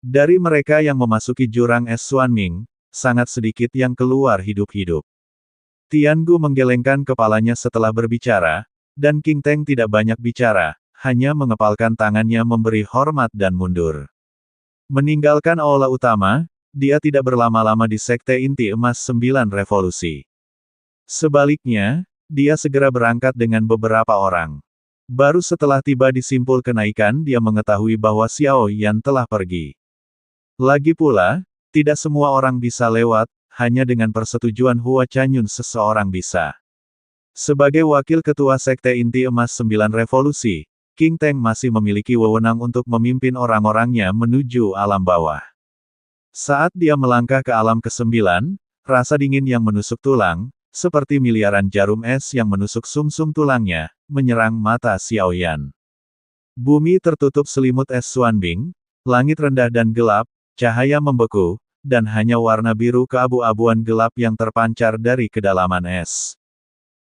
Dari mereka yang memasuki jurang es Xuanming, sangat sedikit yang keluar hidup-hidup. Tiangu menggelengkan kepalanya setelah berbicara, dan King Teng tidak banyak bicara, hanya mengepalkan tangannya memberi hormat dan mundur. Meninggalkan aula utama, dia tidak berlama-lama di Sekte Inti Emas 9 Revolusi. Sebaliknya, dia segera berangkat dengan beberapa orang. Baru setelah tiba di simpul kenaikan dia mengetahui bahwa Xiao Yan telah pergi. Lagi pula, tidak semua orang bisa lewat, hanya dengan persetujuan Hua Chanyun seseorang bisa. Sebagai wakil ketua Sekte Inti Emas 9 Revolusi, King Teng masih memiliki wewenang untuk memimpin orang-orangnya menuju alam bawah. Saat dia melangkah ke alam ke-9, rasa dingin yang menusuk tulang, seperti miliaran jarum es yang menusuk sumsum tulangnya, menyerang mata Xiao Yan. Bumi tertutup selimut es Xuanming, langit rendah dan gelap, cahaya membeku, dan hanya warna biru keabu-abuan gelap yang terpancar dari kedalaman es.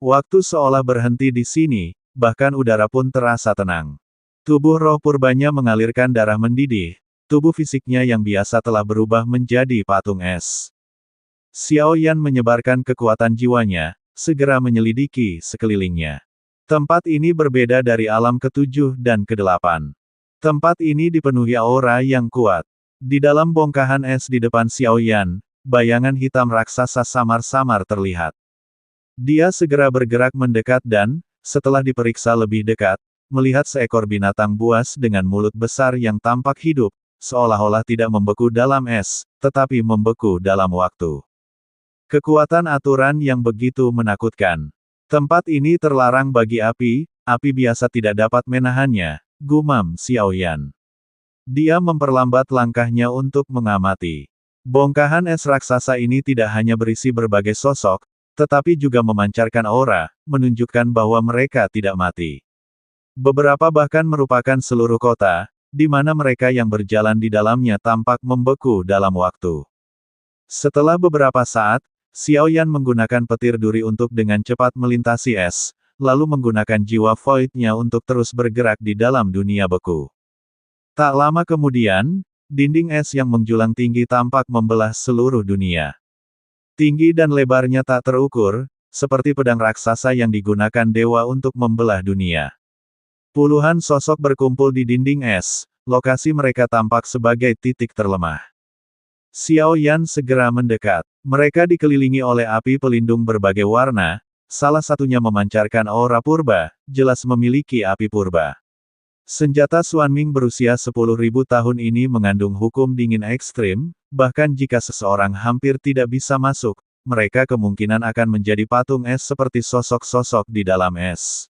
Waktu seolah berhenti di sini, bahkan udara pun terasa tenang. Tubuh roh purbanya mengalirkan darah mendidih, tubuh fisiknya yang biasa telah berubah menjadi patung es. Xiao Yan menyebarkan kekuatan jiwanya, segera menyelidiki sekelilingnya. Tempat ini berbeda dari alam ke-7 dan ke-8. Tempat ini dipenuhi aura yang kuat. Di dalam bongkahan es di depan Xiao Yan, bayangan hitam raksasa samar-samar terlihat. Dia segera bergerak mendekat dan, setelah diperiksa lebih dekat, melihat seekor binatang buas dengan mulut besar yang tampak hidup, seolah-olah tidak membeku dalam es, tetapi membeku dalam waktu. Kekuatan aturan yang begitu menakutkan. Tempat ini terlarang bagi api biasa tidak dapat menahannya, gumam Xiao Yan. Dia memperlambat langkahnya untuk mengamati. Bongkahan es raksasa ini tidak hanya berisi berbagai sosok, tetapi juga memancarkan aura, menunjukkan bahwa mereka tidak mati. Beberapa bahkan merupakan seluruh kota, di mana mereka yang berjalan di dalamnya tampak membeku dalam waktu. Setelah beberapa saat, Xiao Yan menggunakan petir duri untuk dengan cepat melintasi es, lalu menggunakan jiwa void-nya untuk terus bergerak di dalam dunia beku. Tak lama kemudian, dinding es yang menjulang tinggi tampak membelah seluruh dunia. Tinggi dan lebarnya tak terukur, seperti pedang raksasa yang digunakan dewa untuk membelah dunia. Puluhan sosok berkumpul di dinding es, lokasi mereka tampak sebagai titik terlemah. Xiao Yan segera mendekat. Mereka dikelilingi oleh api pelindung berbagai warna, salah satunya memancarkan aura purba, jelas memiliki api purba. Senjata Xuanming berusia 10.000 tahun ini mengandung hukum dingin ekstrim, bahkan jika seseorang hampir tidak bisa masuk, mereka kemungkinan akan menjadi patung es seperti sosok-sosok di dalam es.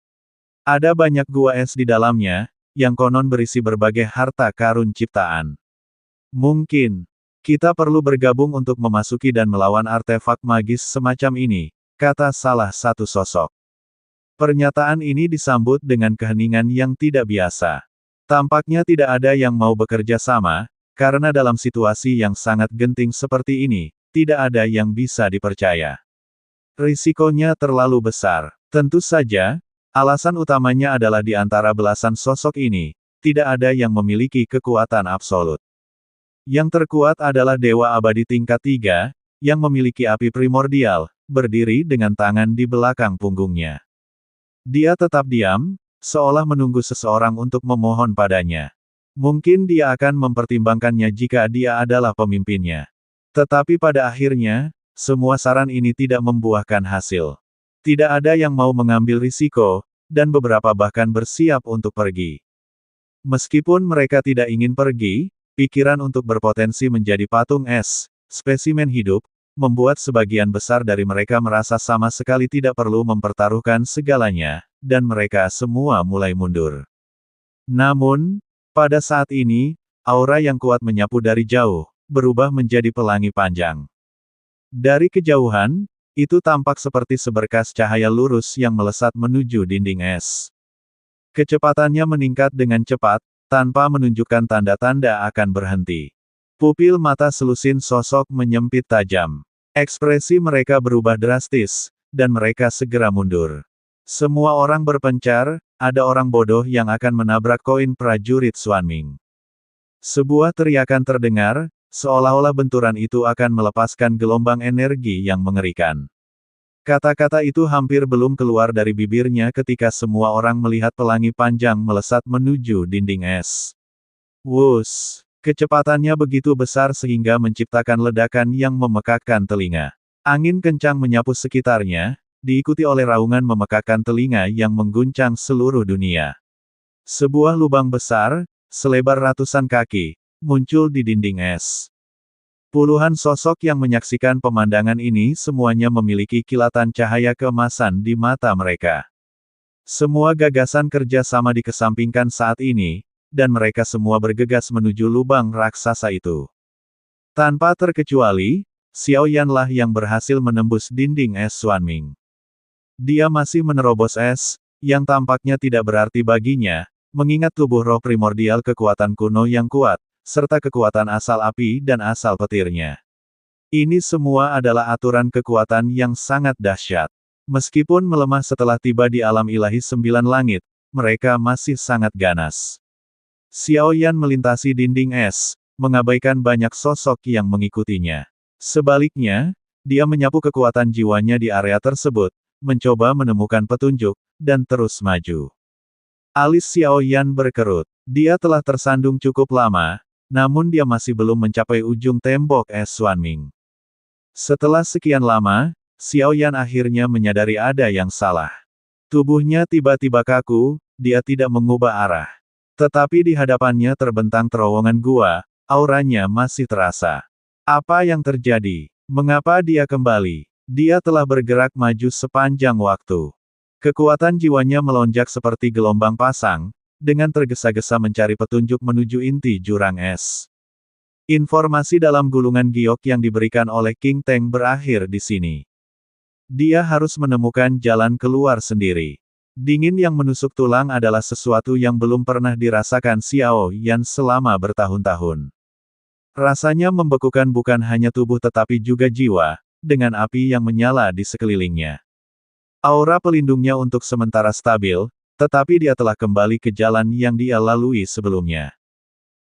Ada banyak gua es di dalamnya, yang konon berisi berbagai harta karun ciptaan. Mungkin, kita perlu bergabung untuk memasuki dan melawan artefak magis semacam ini, kata salah satu sosok. Pernyataan ini disambut dengan keheningan yang tidak biasa. Tampaknya tidak ada yang mau bekerja sama, karena dalam situasi yang sangat genting seperti ini, tidak ada yang bisa dipercaya. Risikonya terlalu besar. Tentu saja, alasan utamanya adalah di antara belasan sosok ini, tidak ada yang memiliki kekuatan absolut. Yang terkuat adalah Dewa Abadi tingkat 3, yang memiliki api primordial, berdiri dengan tangan di belakang punggungnya. Dia tetap diam, seolah menunggu seseorang untuk memohon padanya. Mungkin dia akan mempertimbangkannya jika dia adalah pemimpinnya. Tetapi pada akhirnya, semua saran ini tidak membuahkan hasil. Tidak ada yang mau mengambil risiko, dan beberapa bahkan bersiap untuk pergi. Meskipun mereka tidak ingin pergi, pikiran untuk berpotensi menjadi patung es, spesimen hidup, membuat sebagian besar dari mereka merasa sama sekali tidak perlu mempertaruhkan segalanya, dan mereka semua mulai mundur. Namun, pada saat ini, aura yang kuat menyapu dari jauh, berubah menjadi pelangi panjang. Dari kejauhan, itu tampak seperti seberkas cahaya lurus yang melesat menuju dinding es. Kecepatannya meningkat dengan cepat, tanpa menunjukkan tanda-tanda akan berhenti. Pupil mata selusin sosok menyempit tajam. Ekspresi mereka berubah drastis, dan mereka segera mundur. Semua orang berpencar, ada orang bodoh yang akan menabrak koin prajurit Xuanming. Sebuah teriakan terdengar, seolah-olah benturan itu akan melepaskan gelombang energi yang mengerikan. Kata-kata itu hampir belum keluar dari bibirnya ketika semua orang melihat pelangi panjang melesat menuju dinding es. Wus! Kecepatannya begitu besar sehingga menciptakan ledakan yang memekakkan telinga. Angin kencang menyapu sekitarnya, diikuti oleh raungan memekakkan telinga yang mengguncang seluruh dunia. Sebuah lubang besar, selebar ratusan kaki, muncul di dinding es. Puluhan sosok yang menyaksikan pemandangan ini semuanya memiliki kilatan cahaya keemasan di mata mereka. Semua gagasan kerja sama dikesampingkan saat ini, dan mereka semua bergegas menuju lubang raksasa itu. Tanpa terkecuali, Xiao Yan lah yang berhasil menembus dinding es Xuanming. Dia masih menerobos es, yang tampaknya tidak berarti baginya, mengingat tubuh roh primordial kekuatan kuno yang kuat, serta kekuatan asal api dan asal petirnya. Ini semua adalah aturan kekuatan yang sangat dahsyat. Meskipun melemah setelah tiba di alam ilahi 9 langit, mereka masih sangat ganas. Xiao Yan melintasi dinding es, mengabaikan banyak sosok yang mengikutinya. Sebaliknya, dia menyapu kekuatan jiwanya di area tersebut, mencoba menemukan petunjuk, dan terus maju. Alis Xiao Yan berkerut. Dia telah tersandung cukup lama, namun dia masih belum mencapai ujung tembok es Xuanming. Setelah sekian lama, Xiao Yan akhirnya menyadari ada yang salah. Tubuhnya tiba-tiba kaku, dia tidak mengubah arah. Tetapi di hadapannya terbentang terowongan gua, auranya masih terasa. Apa yang terjadi? Mengapa dia kembali? Dia telah bergerak maju sepanjang waktu. Kekuatan jiwanya melonjak seperti gelombang pasang, dengan tergesa-gesa mencari petunjuk menuju inti jurang es. Informasi dalam gulungan giok yang diberikan oleh King Teng berakhir di sini. Dia harus menemukan jalan keluar sendiri. Dingin yang menusuk tulang adalah sesuatu yang belum pernah dirasakan Xiao Yan selama bertahun-tahun. Rasanya membekukan bukan hanya tubuh tetapi juga jiwa, dengan api yang menyala di sekelilingnya. Aura pelindungnya untuk sementara stabil, tetapi dia telah kembali ke jalan yang dia lalui sebelumnya.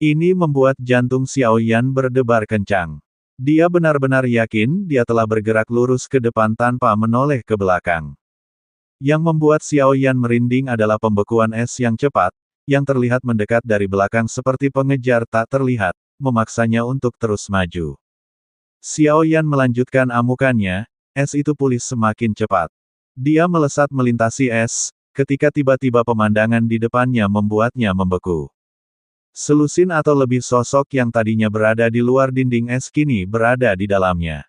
Ini membuat jantung Xiao Yan berdebar kencang. Dia benar-benar yakin dia telah bergerak lurus ke depan tanpa menoleh ke belakang. Yang membuat Xiao Yan merinding adalah pembekuan es yang cepat, yang terlihat mendekat dari belakang seperti pengejar tak terlihat, memaksanya untuk terus maju. Xiao Yan melanjutkan amukannya, es itu pulih semakin cepat. Dia melesat melintasi es, ketika tiba-tiba pemandangan di depannya membuatnya membeku. Selusin atau lebih sosok yang tadinya berada di luar dinding es kini berada di dalamnya.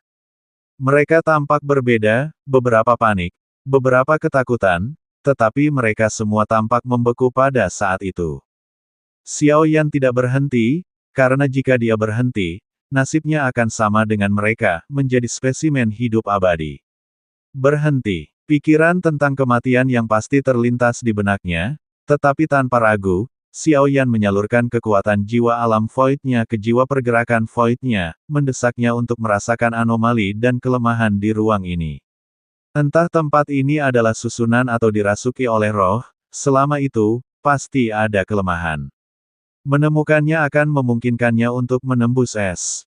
Mereka tampak berbeda, beberapa panik, beberapa ketakutan, tetapi mereka semua tampak membeku pada saat itu. Xiao Yan tidak berhenti, karena jika dia berhenti, nasibnya akan sama dengan mereka, menjadi spesimen hidup abadi. Berhenti. Pikiran tentang kematian yang pasti terlintas di benaknya, tetapi tanpa ragu, Xiao Yan menyalurkan kekuatan jiwa alam void-nya ke jiwa pergerakan void-nya, mendesaknya untuk merasakan anomali dan kelemahan di ruang ini. Entah tempat ini adalah susunan atau dirasuki oleh roh, selama itu, pasti ada kelemahan. Menemukannya akan memungkinkannya untuk menembus es.